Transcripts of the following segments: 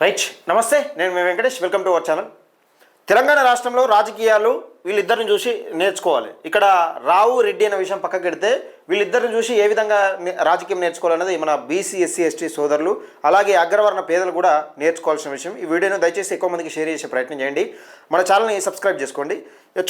Right, నమస్తే. నేను మీ Venkatesh. Welcome to our channel. Telangana రాష్ట్రంలో రాజకీయాలు వీళ్ళిద్దరిని చూసి నేర్చుకోవాలి. ఇక్కడ రావు రెడ్డి అనే విషయం పక్కకు పెడితే వీళ్ళిద్దరిని చూసి ఏ విధంగా రాజకీయం నేర్చుకోవాలన్నది మన బీసీ ఎస్సీ ఎస్టీ సోదరులు అలాగే అగ్రవర్ణ పేదలు కూడా నేర్చుకోవాల్సిన విషయం. ఈ వీడియోను దయచేసి ఎక్కువ మందికి షేర్ చేసే ప్రయత్నం చేయండి. మన ఛానల్ని సబ్స్క్రైబ్ చేసుకోండి.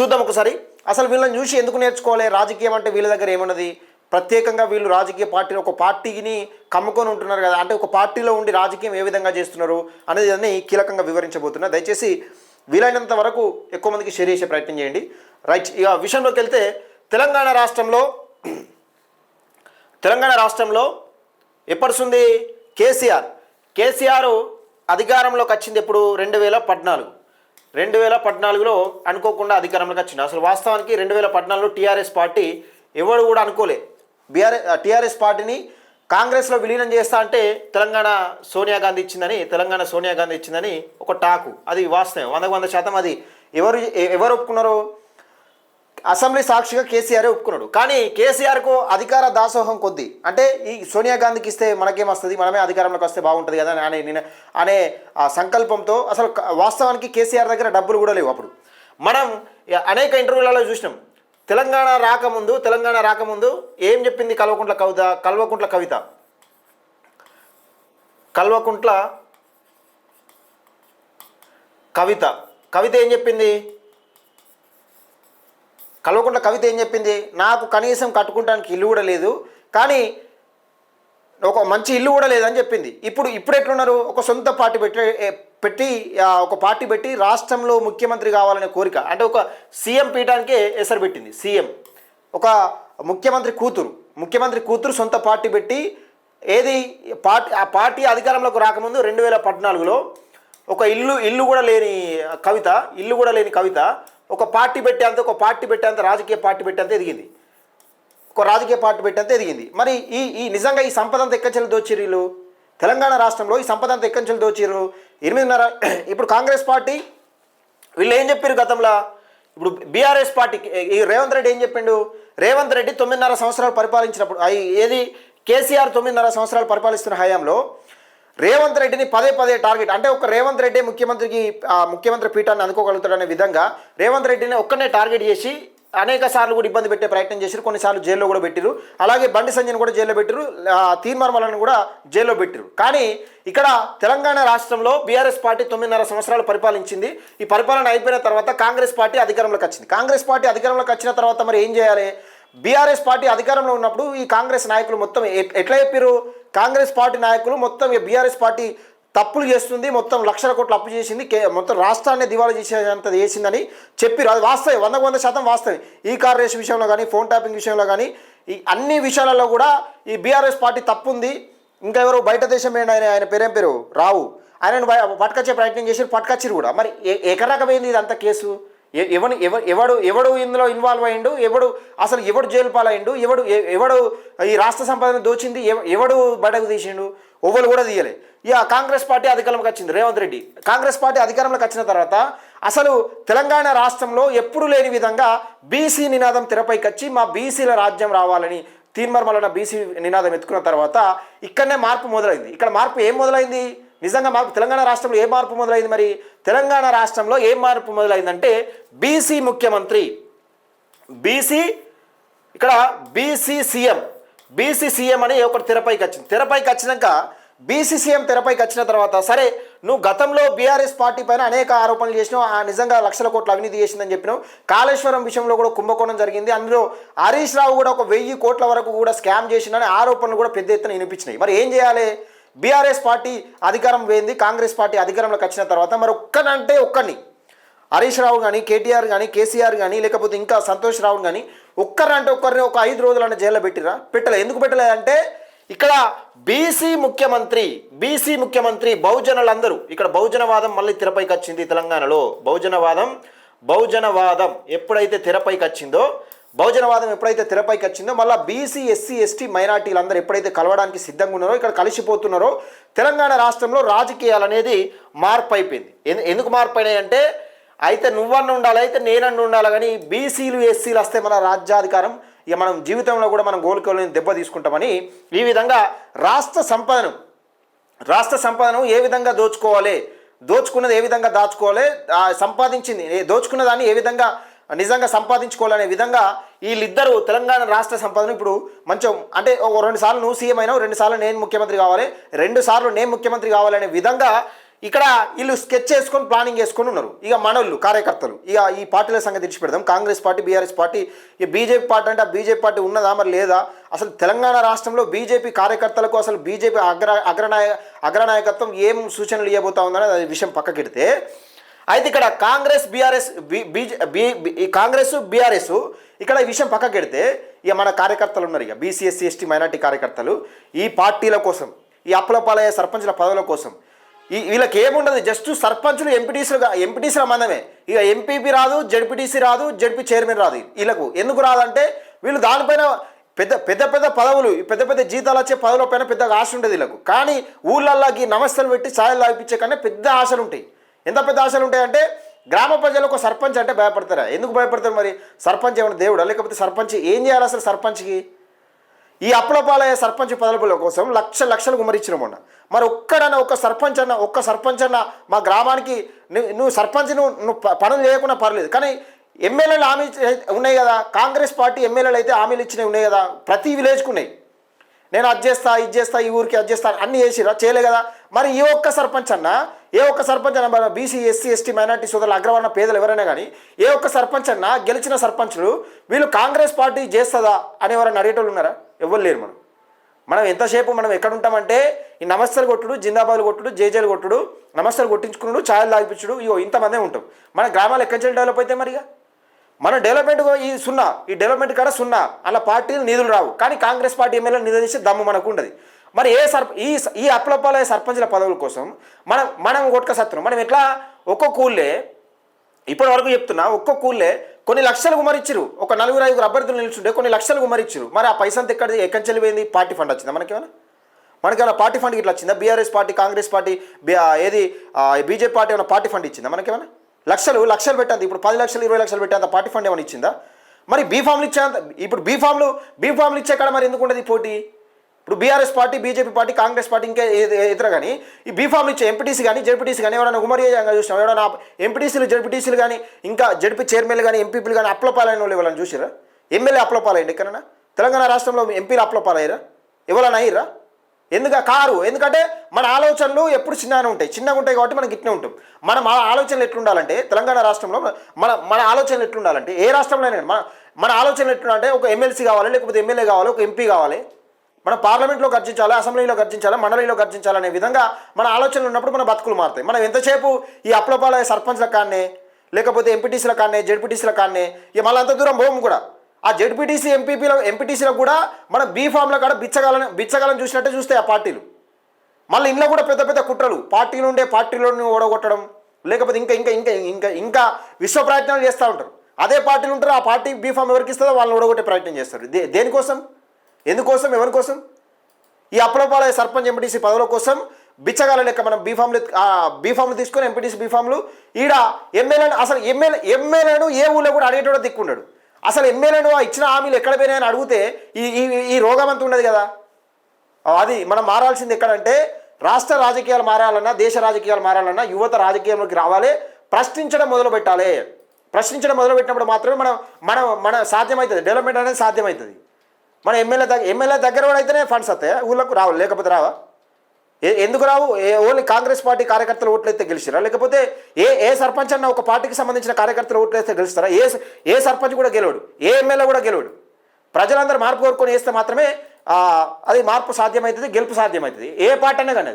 చూద్దాం ఒకసారి అసలు వీళ్ళని చూసి ఎందుకు నేర్చుకోవాలి. రాజకీయం అంటే వీళ్ళ దగ్గర ఏమున్నది, ప్రత్యేకంగా వీళ్ళు రాజకీయ పార్టీని ఒక పార్టీని కమ్ముకొని ఉంటున్నారు కదా, అంటే ఒక పార్టీలో ఉండి రాజకీయం ఏ విధంగా చేస్తున్నారు అనేది అన్ని కీలకంగా వివరించబోతున్నా. దయచేసి వీలైనంత వరకు ఎక్కువ మందికి షేర్ చేసే ప్రయత్నం చేయండి. రైట్, ఇక విషయంలోకి వెళ్తే తెలంగాణ రాష్ట్రంలో ఎప్పటిస్తుంది కేసీఆర్ అధికారంలోకి వచ్చింది ఎప్పుడు 2014లో అనుకోకుండా అధికారంలోకి వచ్చింది. అసలు వాస్తవానికి 2014లో టీఆర్ఎస్ పార్టీ ఎవరు కూడా అనుకోలే. టీఆర్ఎస్ పార్టీని కాంగ్రెస్లో విలీనం చేస్తా అంటే తెలంగాణ సోనియా గాంధీ ఇచ్చిందని ఒక టాకు. అది వాస్తవం, 100% అది ఎవరు ఒప్పుకున్నారు? అసెంబ్లీ సాక్షిగా కేసీఆర్ ఒప్పుకున్నాడు. కానీ కేసీఆర్కు అధికార దాసోహం కొద్ది, అంటే ఈ సోనియా గాంధీకి ఇస్తే మనకేమొస్తుంది, మనమే అధికారంలోకి వస్తే బాగుంటుంది కదా అనే సంకల్పంతో అసలు వాస్తవానికి కేసీఆర్ దగ్గర డబ్బులు కూడా లేవు. అప్పుడు మనం అనేక ఇంటర్వ్యూలలో చూసినాం. తెలంగాణ రాకముందు ఏం చెప్పింది కల్వకుంట్ల కవిత ఏం చెప్పింది? కల్వకుంట్ల కవిత ఏం చెప్పింది? నాకు కనీసం కట్టుకుంటానికి ఇల్లు కూడా లేదు, కానీ ఒక మంచి ఇల్లు కూడా లేదని చెప్పింది. ఇప్పుడు ఎట్లున్నారు? ఒక సొంత పార్టీ పెట్టి రాష్ట్రంలో ముఖ్యమంత్రి కావాలనే కోరిక, అంటే ఒక సీఎం పీఠానికే ఎసరు పెట్టింది. సీఎం ఒక ముఖ్యమంత్రి కూతురు సొంత పార్టీ పెట్టి ఆ పార్టీ అధికారంలోకి రాకముందు 2014లో ఒక ఇల్లు కూడా లేని కవిత ఒక పార్టీ పెట్టేంత రాజకీయ పార్టీ పెట్టేంత ఎదిగింది. మరి ఈ నిజంగా ఈ సంపద అంతా ఎక్కడి దోచిర్రు వీళ్ళు? తెలంగాణ రాష్ట్రంలో ఈ సంపద అంతా ఎక్కడి నుంచి దోచిర్రు? 8.5. ఇప్పుడు కాంగ్రెస్ పార్టీ వీళ్ళు ఏం చెప్పారు గతంలో? ఇప్పుడు బీఆర్ఎస్ పార్టీ ఈ రేవంత్ రెడ్డి ఏం చెప్పిండు? రేవంత్ రెడ్డి 9.5 సంవత్సరాలు పరిపాలించినప్పుడు, కేసీఆర్ 9.5 సంవత్సరాలు పరిపాలిస్తున్న హయాంలో రేవంత్ రెడ్డిని పదే టార్గెట్, అంటే ఒక రేవంత్ రెడ్డి ముఖ్యమంత్రి పీఠాన్ని అందుకోగలుగుతాడనే విధంగా రేవంత్ రెడ్డిని ఒక్కనే టార్గెట్ చేసి అనేక సార్లు కూడా ఇబ్బంది పెట్టే ప్రయత్నం చేశారు. కొన్నిసార్లు జైల్లో కూడా పెట్టిరు. అలాగే బండి సంజయ్ని కూడా జైల్లో పెట్టిరు, తీర్మార్మలను కూడా జైల్లో పెట్టిరు. కానీ ఇక్కడ తెలంగాణ రాష్ట్రంలో బీఆర్ఎస్ పార్టీ 9.5 సంవత్సరాలు పరిపాలించింది. ఈ పరిపాలన అయిపోయిన తర్వాత కాంగ్రెస్ పార్టీ అధికారంలోకి వచ్చింది. కాంగ్రెస్ పార్టీ అధికారంలోకి వచ్చిన తర్వాత మరి ఏం చేయాలి? బీఆర్ఎస్ పార్టీ అధికారంలో ఉన్నప్పుడు ఈ కాంగ్రెస్ నాయకులు మొత్తం ఎట్లా చెప్పారు? కాంగ్రెస్ పార్టీ నాయకులు మొత్తం బీఆర్ఎస్ పార్టీ తప్పులు చేస్తుంది, మొత్తం లక్షల కోట్లు అప్పు చేసింది, మొత్తం రాష్ట్రాన్ని దివాళా చేసేంత చేసిందని చెప్పారు. అది వాస్తవం, 100% వాస్తవం. ఈ కార్ రేస్ విషయంలో కానీ, ఫోన్ ట్యాపింగ్ విషయంలో కానీ, ఈ అన్ని విషయాలలో కూడా ఈ బీఆర్ఎస్ పార్టీ తప్పు ఉంది. ఇంకా ఎవరు బయట దేశం ఆయన పేరు రావు, ఆయనను పట్టుకొచ్చే ప్రయత్నం చేసి పట్టుకొచ్చిరు కూడా. మరి ఎకరకమైంది ఇదంతా కేసు? ఎవడు ఇందులో ఇన్వాల్వ్ అయ్యిండు? ఎవడు జైలు పాలయ్యిండు? ఎవడు ఈ రాష్ట్ర సంపదను దోచింది? ఎవడు బయటకు తీసిండు? ఎవరు కూడా తీయలే. ఇక కాంగ్రెస్ పార్టీ అధికారంలోకి వచ్చింది. రేవంత్ రెడ్డి కాంగ్రెస్ పార్టీ అధికారంలోకి వచ్చిన తర్వాత అసలు తెలంగాణ రాష్ట్రంలో ఎప్పుడు లేని విధంగా బీసీ నినాదం తెరపైకి వచ్చి మా బీసీల రాజ్యం రావాలని తీర్మార్మలన బీసీ నినాదం ఎత్తుకున్న తర్వాత ఇక్కడనే మార్పు మొదలైంది. ఇక్కడ మార్పు ఏం మొదలైంది? నిజంగా మార్పు తెలంగాణ రాష్ట్రంలో ఏ మార్పు మొదలైంది? మరి తెలంగాణ రాష్ట్రంలో ఏం మార్పు మొదలైందంటే బీసీ సీఎం అని ఒకటి తెరపైకి వచ్చినాక బీసీ సీఎం తెరపైకి వచ్చిన తర్వాత సరే, నువ్వు గతంలో బీఆర్ఎస్ పార్టీ పైన అనేక ఆరోపణలు చేసినావు, నిజంగా లక్షల కోట్ల అవినీతి చేసిందని చెప్పినావు. కాళేశ్వరం విషయంలో కూడా కుంభకోణం జరిగింది, అందులో హరీష్ రావు కూడా ఒక 1000 కోట్ల వరకు కూడా స్కామ్ చేసిందని ఆరోపణలు కూడా పెద్ద ఎత్తున వినిపించినాయి. మరి ఏం చేయాలి? బీఆర్ఎస్ పార్టీ అధికారం పోయింది, కాంగ్రెస్ పార్టీ అధికారంలోకి వచ్చిన తర్వాత మరి ఒక్కరిని హరీష్ రావు కానీ, కేటీఆర్ కానీ, కేసీఆర్ కానీ, లేకపోతే ఇంకా సంతోష్ రావు కానీ ఒక్కరిని ఒక 5 రోజులన్న జైల్లో పెట్టలే. ఎందుకు పెట్టలేదంటే ఇక్కడ బీసీ ముఖ్యమంత్రి బహుజనులందరూ, ఇక్కడ బహుజనవాదం మళ్ళీ తెరపైకి వచ్చింది తెలంగాణలో. బహుజనవాదం ఎప్పుడైతే తెరపైకి వచ్చిందో మళ్ళీ బీసీ ఎస్సీ ఎస్టీ మైనార్టీలందరూ ఎప్పుడైతే కలవడానికి సిద్ధంగా ఉన్నారో, ఇక్కడ కలిసిపోతున్నారో, తెలంగాణ రాష్ట్రంలో రాజకీయాలు అనేది మార్పు అయిపోయింది. ఎందుకు మార్పు అయినాయంటే అయితే నువ్వన్న ఉండాలి, అయితే నేనన్న ఉండాలి, కానీ బీసీలు ఎస్సీలు వస్తే మన రాజ్యాధికారం ఇక మనం జీవితంలో కూడా మనం గోలుకోలేని దెబ్బ తీసుకుంటామని ఈ విధంగా రాష్ట్ర సంపదను రాష్ట్ర సంపదను ఏ విధంగా దోచుకోవాలి, దోచుకున్నది ఏ విధంగా దాచుకోవాలి, సంపాదించింది దోచుకున్న దాన్ని ఏ విధంగా నిజంగా సంపాదించుకోవాలనే విధంగా వీళ్ళిద్దరూ తెలంగాణ రాష్ట్ర సంపదను ఇప్పుడు మంచిగా అంటే 2 సార్లు నువ్వు సీఎం అయినావు, 2 సార్లు నేను ముఖ్యమంత్రి కావాలి, 2 సార్లు నేను ముఖ్యమంత్రి కావాలనే విధంగా ఇక్కడ వీళ్ళు స్కెచ్ చేసుకొని ప్లానింగ్ చేసుకొని ఉన్నారు. ఇక మనోళ్ళు కార్యకర్తలు ఇక ఈ పార్టీల సంగతి తెచ్చి పెడదాం. కాంగ్రెస్ పార్టీ, బీఆర్ఎస్ పార్టీ, ఈ బీజేపీ పార్టీ అంటే ఆ బీజేపీ పార్టీ ఉన్నదా మరి లేదా? అసలు తెలంగాణ రాష్ట్రంలో బీజేపీ కార్యకర్తలకు అసలు బీజేపీ అగ్రనాయకత్వం ఏం సూచనలు ఇవ్వబోతా ఉందని విషయం పక్కకెడితే, అయితే ఇక్కడ కాంగ్రెస్ బీఆర్ఎస్ కాంగ్రెస్ బీఆర్ఎస్ ఇక్కడ ఈ విషయం పక్కకెడితే ఇక మన కార్యకర్తలు ఉన్నారు, ఇక బీసీ ఎస్సీ ఎస్టీ మైనార్టీ కార్యకర్తలు ఈ పార్టీల కోసం, ఈ అప్పులపాలయ్యే సర్పంచుల పదవుల కోసం వీళ్ళకి ఏముండదు, జస్ట్ సర్పంచులు ఎంపీటీసీల మందమే. ఇక ఎంపీపీ రాదు, జడ్పీటీసీ రాదు, జడ్పీ చైర్మన్ రాదు. వీళ్ళకు ఎందుకు రాదంటే వీళ్ళు దానిపైన పెద్ద పదవులు, పెద్ద జీతాలు వచ్చే పదవుల పైన పెద్దగా ఆశ ఉండదు వీళ్ళకు. కానీ ఊళ్ళల్లోకి నమస్తలు పెట్టి ఛాయలు తాగిపించే కన్నా పెద్ద ఆశలు ఉంటాయి. ఎంత పెద్ద ఆశలు ఉంటాయంటే గ్రామ ప్రజలకు సర్పంచ్ అంటే భయపడతారా? ఎందుకు భయపడతారు మరి? సర్పంచ్ ఏమైనా దేవుడా? లేకపోతే సర్పంచ్ ఏం చేయాలి అసలు? సర్పంచ్కి ఈ అప్పులపాలయ్యే సర్పంచ్ పదవుల కోసం లక్షలు గుమ్మరించిన మొన్న. మరి ఒక్క సర్పంచ్ అన్న మా గ్రామానికి నువ్వు సర్పంచ్ నువ్వు పనులు చేయకుండా పర్లేదు, కానీ ఎమ్మెల్యేలు హామీ ఉన్నాయి కదా, కాంగ్రెస్ పార్టీ ఎమ్మెల్యేలు అయితే హామీలు ఇచ్చినవి ఉన్నాయి కదా, ప్రతి విలేజ్కు ఉన్నాయి. నేను అది చేస్తా, ఇది చేస్తా, ఈ ఊరికి అది చేస్తా అన్నీ చేసిరా? చేయలే కదా. మరి ఏ ఒక్క సర్పంచ్ అన్న బీసీ ఎస్సీ ఎస్టీ మైనార్టీ సోదరులు, అగ్రవర్ణ పేదలు ఎవరైనా కానీ ఏ ఒక్క సర్పంచ్ అన్న గెలిచిన సర్పంచులు వీళ్ళు కాంగ్రెస్ పార్టీ చేస్తుందా అని ఎవరైనా అడిగేటోళ్ళు ఉన్నారా? ఎవ్వరు లేరు. మనం ఎంతసేపు మనం ఎక్కడ ఉంటామంటే ఈ నమస్తలు కొట్టుడు, జిందాబాదులు కొట్టుడు, జేజేలు కొట్టుడు, నమస్తలు కొట్టించుకున్నాడు, ఛాయలు తాగిపించుడు, ఇగో ఇంతమందే ఉంటాం. మన గ్రామాలు ఎక్కడి నుంచి డెవలప్ అయితే మరిగా మన డెవలప్మెంట్ ఈ డెవలప్మెంట్ కాడ సున్నా. అలా పార్టీలు నిధులు రావు, కానీ కాంగ్రెస్ పార్టీ ఎమ్మెల్యేలు నిధులు చేసే దమ్ము మనకు ఉండదు. మరి ఈ అప్పులపాలయ్యే సర్పంచుల పదవుల కోసం మనం కొట్టుక సత్తున్నాం. మనం ఎట్లా ఒక్కొక్క ఊళ్ళే ఇప్పటి వరకు చెప్తున్నా, ఒక్కొక్క ఊళ్ళే కొన్ని లక్షలు గుమరిచ్చిరు, ఒక 4-5 అభ్యర్థులు నిల్చుంటే కొన్ని లక్షలు గుమరిచ్చిరు. మరి ఆ పైసంతా ఎక్కడి చెల్లిపోయింది? పార్టీ ఫండ్ వచ్చిందా? మనకేమైనా పార్టీ ఫండ్ ఇట్లా వచ్చిందా? BRS party, Congress party, BJP party ఏమైనా పార్టీ ఫండ్ ఇచ్చిందా? మనకేమైనా లక్షలు పెట్టండి. ఇప్పుడు 10 లక్షలు 20 లక్షలు పెట్టేంత పార్టీ ఫండ్ ఏమైనా ఇచ్చిందా? మరి బీఫామ్లు ఇచ్చేంత, ఇప్పుడు బీఫామ్లు ఇచ్చే కాడ మరి ఎందుకు ఉండదు పోటీ? ఇప్పుడు BRS party, BJP party, Congress party ఇంకా ఇతర కానీ ఈ బీఫామ్లు ఇచ్చే ఎంపీటీసీ కానీ జడ్పీటీసీ కానీ ఎవరైనా ఉమరియంగా చూసినాం? ఎవరైనా ఎంపీటీసీలు జడ్పీటీసీలు కానీ ఇంకా జడ్పీ చైర్మన్లు కానీ ఎంపీపీలు కానీ అప్లపాలైన వాళ్ళు ఎవరైనా చూసిరా? ఎమ్మెల్యే అప్లపాలయ్యండి ఎక్కడైనా? తెలంగాణ రాష్ట్రంలో ఎంపీలు అప్లపాలయ్యారా? ఎవరైనా అయ్యారా? ఎందుకంటే మన ఆలోచనలు ఎప్పుడు చిన్నగా ఉంటాయి కాబట్టి మనకి ఇట్నే ఉంటాం. మన ఆలోచనలు ఎట్లుండాలంటే తెలంగాణ రాష్ట్రంలో మన ఆలోచనలు ఎట్లుండాలంటే ఏ రాష్ట్రంలో మన ఆలోచనలు ఎట్లుండాలంటే ఒక ఎమ్మెల్సీ కావాలి, లేకపోతే ఎమ్మెల్యే కావాలి, ఒక ఎంపీ కావాలి, మనం పార్లమెంట్లో గర్జించాలి, అసెంబ్లీలో గర్జించాలి, మండలిలో గర్జించాలనే విధంగా మన ఆలోచనలు ఉన్నప్పుడు మన బతుకులు మారుతాయి. మనం ఎంతసేపు ఈ అప్లపాలయ్యే సర్పంచ్ల కాన్నే, లేకపోతే ఎంపీటీసీల కాన్నే, జడ్పీటీసీల కాన్నే ఇక మళ్ళీ అంత దూరం పోము కూడా. ఆ జడ్పీటీసీ ఎంపీటీసీలకు కూడా మన బీఫామ్ల కాడ బిచ్చగాలను చూసినట్టే చూస్తాయి ఆ పార్టీలు. మళ్ళీ ఇంట్లో కూడా పెద్ద కుట్రలు, పార్టీలోని ఓడగొట్టడం, లేకపోతే ఇంకా విశ్వ ప్రయత్నాలు చేస్తూ ఉంటారు. అదే పార్టీలు ఉంటారు, ఆ పార్టీ బీఫామ్ ఎవరికి ఇస్తుందో వాళ్ళని ఓడగొట్టే ప్రయత్నం చేస్తారు. దేనికోసం? ఎందుకోసం? ఎవరికోసం? ఈ అప్లపాలయ్యే సర్పంచ్ ఎంపీటీసీ పదవుల కోసం బిచ్చగాల లెక్క మనం బీఫామ్లు తీసుకొని ఎంపీటీసీ బీఫామ్లు ఈడ ఎమ్మెల్యేను ఏ ఊళ్ళో కూడా అడిగేటోడో దిక్కుండాడు. అసలు ఎమ్మెల్యేను ఇచ్చిన హామీలు ఎక్కడ పోయినాయని అడిగితే ఈ రోగం అంతా ఉండదు కదా. అది మనం మారాల్సింది ఎక్కడంటే రాష్ట్ర రాజకీయాలు మారాలన్నా, దేశ రాజకీయాలు మారాలన్నా యువత రాజకీయంలోకి రావాలి, ప్రశ్నించడం మొదలు పెట్టాలి. ప్రశ్నించడం మొదలు పెట్టినప్పుడు మాత్రమే మన సాధ్యమవుతుంది, డెవలప్మెంట్ అనేది సాధ్యమవుతుంది. మన ఎమ్మెల్యే దగ్గర కూడా అయితేనే ఫండ్స్ వస్తాయా? ఊళ్ళకు రావు, లేకపోతే రావా? ఎందుకు రావు? ఓన్లీ కాంగ్రెస్ పార్టీ కార్యకర్తలు ఓట్లయితే గెలిచిరా? లేకపోతే ఏ సర్పంచ్ అన్న ఒక పార్టీకి సంబంధించిన కార్యకర్తలు ఓట్లయితే గెలుస్తారా? ఏ సర్పంచ్ కూడా గెలవడు, ఏ ఎమ్మెల్యే కూడా గెలవడు. ప్రజలందరూ మార్పు కోరుకొని వేస్తే మాత్రమే అది మార్పు సాధ్యమవుతుంది, గెలుపు సాధ్యమవుతుంది. ఏ పార్టీ అనే కానీ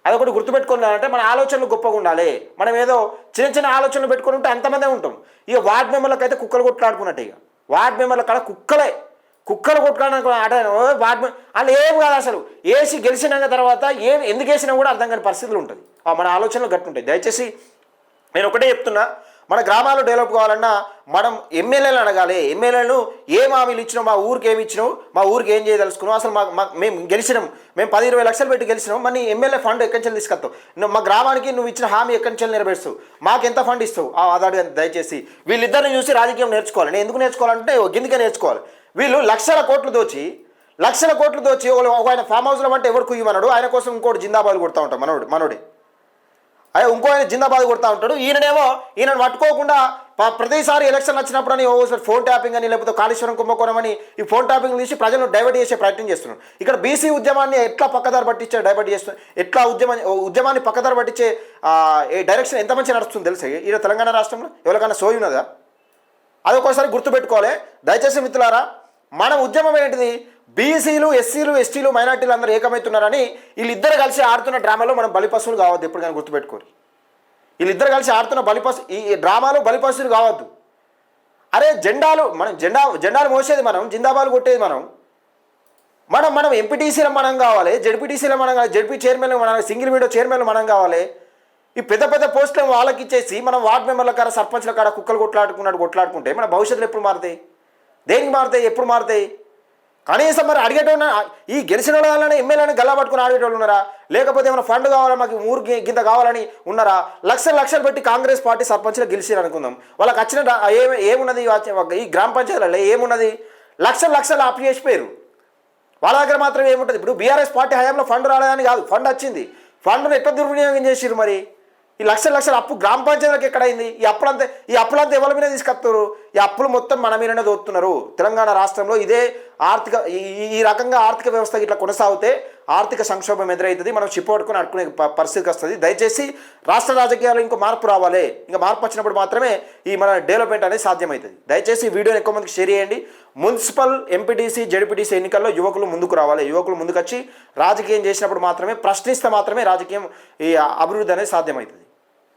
అదొకటి గుర్తుపెట్టుకున్నారంటే మన ఆలోచనలు గొప్పగా ఉండాలి. మనం ఏదో చిన్న ఆలోచనలు పెట్టుకుని ఉంటే అంతమందే ఉంటాం. ఇక వార్డు మెంబర్లకు అయితే కుక్కలు కొట్లాడుకున్నట్టు, ఇక వార్డు మెంబర్ల కాడ కుక్కలు కొట్టుకోవడానికి వార్డు వాళ్ళు ఏం కాదు. అసలు వేసి గెలిచినాక తర్వాత ఎందుకు వేసినా కూడా అర్థం కాని పరిస్థితులు ఉంటుంది. మన ఆలోచనలు గట్టి ఉంటాయి. దయచేసి నేను ఒకటే చెప్తున్నా, మన గ్రామాలు డెవలప్ కావాలన్నా మనం ఎమ్మెల్యేలు అడగాలి. ఎమ్మెల్యేలను ఏం హామీలు ఇచ్చినావు, మా ఊరికి ఏమి ఇచ్చినావు, మా ఊరికి ఏం చేయదలుచుకున్నావు, అసలు మేము గెలిచినాం, మేము 10-20 లక్షలు పెట్టి గెలిచినాం, మరి ఎమ్మెల్యే ఫండ్ ఎక్కడి నుంచి తీసుకొస్తావు, మా గ్రామానికి నువ్వు ఇచ్చిన హామీ ఎక్కడి నుంచి నెరవేరుస్తావు, మాకు ఎంత ఫండ్ ఇస్తావు అదాడు. దయచేసి వీళ్ళిద్దరిని చూసి రాజకీయం నేర్చుకోవాలి. నేను ఎందుకు నేర్చుకోవాలంటే గిందుకే నేర్చుకోవాలి. వీళ్ళు లక్షల కోట్లు దోచి లక్షల కోట్లు దోచి ఒక ఆయన ఫామ్ హౌస్లో అంటే ఎవరు కుయ్యమన్నాడు, ఆయన కోసం ఇంకోటి జిందాబాద్ కొడతా ఉంటాం మనోడే అయ్యా ఇంకో ఆయన జిందాబాద్ కొడతా ఉంటాడు. ఈయనను పట్టుకోకుండా ప్రతిసారి ఎలక్షన్ వచ్చినప్పుడు అని ఓసారి ఫోన్ ట్యాపింగ్ అని లేకపోతే కాళేశ్వరం కుంభకోణం అని ఈ ఫోన్ ట్యాపింగ్ తీసి ప్రజలను డైవర్ట్ చేసే ప్రయత్నం చేస్తున్నాడు. ఇక్కడ బీసీ ఉద్యమాన్ని ఎట్లా పక్కదారి పట్టించే డైవర్ట్ చేస్తున్నారు, ఎట్లా ఉద్యమాన్ని పక్కదారి పట్టించే డైరెక్షన్ ఎంత మంచి నడుస్తుంది తెలుసా ఈయన తెలంగాణ రాష్ట్రంలో? ఎవరికైనా సోయి ఉన్నదా? అది ఒక్కోసారి గుర్తుపెట్టుకోవాలి. దయచేసి మిత్రులారా, మన ఉద్యమం ఏంటిది? బీసీలు, ఎస్సీలు, ఎస్టీలు, మైనార్టీలు అందరూ ఏకమవుతున్నారని వీళ్ళిద్దరు కలిసి ఆడుతున్న డ్రామాలో మనం బలిపశువులు కావద్దు. ఎప్పుడు కానీ గుర్తుపెట్టుకోరు, వీళ్ళిద్దరు కలిసి ఆడుతున్న ఈ డ్రామాలో బలిపశువులు కావద్దు. అరే జెండాలు మోసేది మనం, జిందాబాలు కొట్టేది మనం ఎంపీటీసీలో మనం కావాలి, జడ్పీటీసీలో మనం కావాలి, జడ్పీ చైర్మన్లు మనం, సింగిల్ విండో చైర్మన్లు మనం కావాలి. ఈ పెద్ద పెద్ద పోస్టులు వాళ్ళకి ఇచ్చేసి మనం వార్డు మెంబర్ల కాడ, సర్పంచ్ల కాడ కుక్కలు కొట్లాడుకుంటే మన భవిష్యత్తులో ఎప్పుడు మారుతాయి? దేనికి మారుతాయి? ఎప్పుడు మారుతాయి? కనీసం మరి అడిగేటోళ్ళ ఈ గెలిచిన వాళ్ళని ఎమ్మెల్యేని గల్లా పట్టుకుని ఆడేటోళ్ళు ఉన్నారా? లేకపోతే ఏమైనా ఫండ్ కావాలని, మాకు ఊరికి గింత కావాలని ఉన్నారా? లక్షలు పెట్టి కాంగ్రెస్ పార్టీ సర్పంచ్లు గెలిచారు అనుకుందాం. వాళ్ళకి వచ్చిన ఏమున్నది? ఈ గ్రామ పంచాయతీలలో ఏమున్నది? లక్షలు అప్పు చేసిపోయారు. వాళ్ళ దగ్గర మాత్రం ఏముంటుంది? ఇప్పుడు బీఆర్ఎస్ పార్టీ హయాంలో ఫండ్ రాలేదని కాదు, ఫండ్ వచ్చింది. ఫండ్ను ఎట్లా దుర్వినియోగం చేసిరు? మరి ఈ లక్షల అప్పు గ్రామ పంచాయతీలకు ఎక్కడైంది? ఈ అప్పులంతా ఎవరి మీద తీసుకొస్తారు? ఈ అప్పులు మొత్తం మన మీదనే దోస్తున్నారు. తెలంగాణ రాష్ట్రంలో ఇదే ఈ రకంగా ఆర్థిక వ్యవస్థ ఇట్లా కొనసాగితే ఆర్థిక సంక్షోభం ఎదురవుతుంది. మనం చిప్పబట్టుకుని అడుకునే పరిస్థితికి వస్తుంది. దయచేసి రాష్ట్ర రాజకీయాలు ఇంకో మార్పు రావాలి. ఇంకా మార్పు వచ్చినప్పుడు మాత్రమే ఈ మన డెవలప్మెంట్ అనేది సాధ్యమవుతుంది. దయచేసి ఈ వీడియోని ఎక్కువ మందికి షేర్ చేయండి. మున్సిపల్, ఎంపీటీసీ, జడ్పీటీసీ ఎన్నికల్లో యువకులు ముందుకు రావాలి. యువకులు ముందుకు వచ్చి రాజకీయం చేసినప్పుడు మాత్రమే, ప్రశ్నిస్తే మాత్రమే రాజకీయం ఈ అభివృద్ధి అనేది సాధ్యమవుతుంది.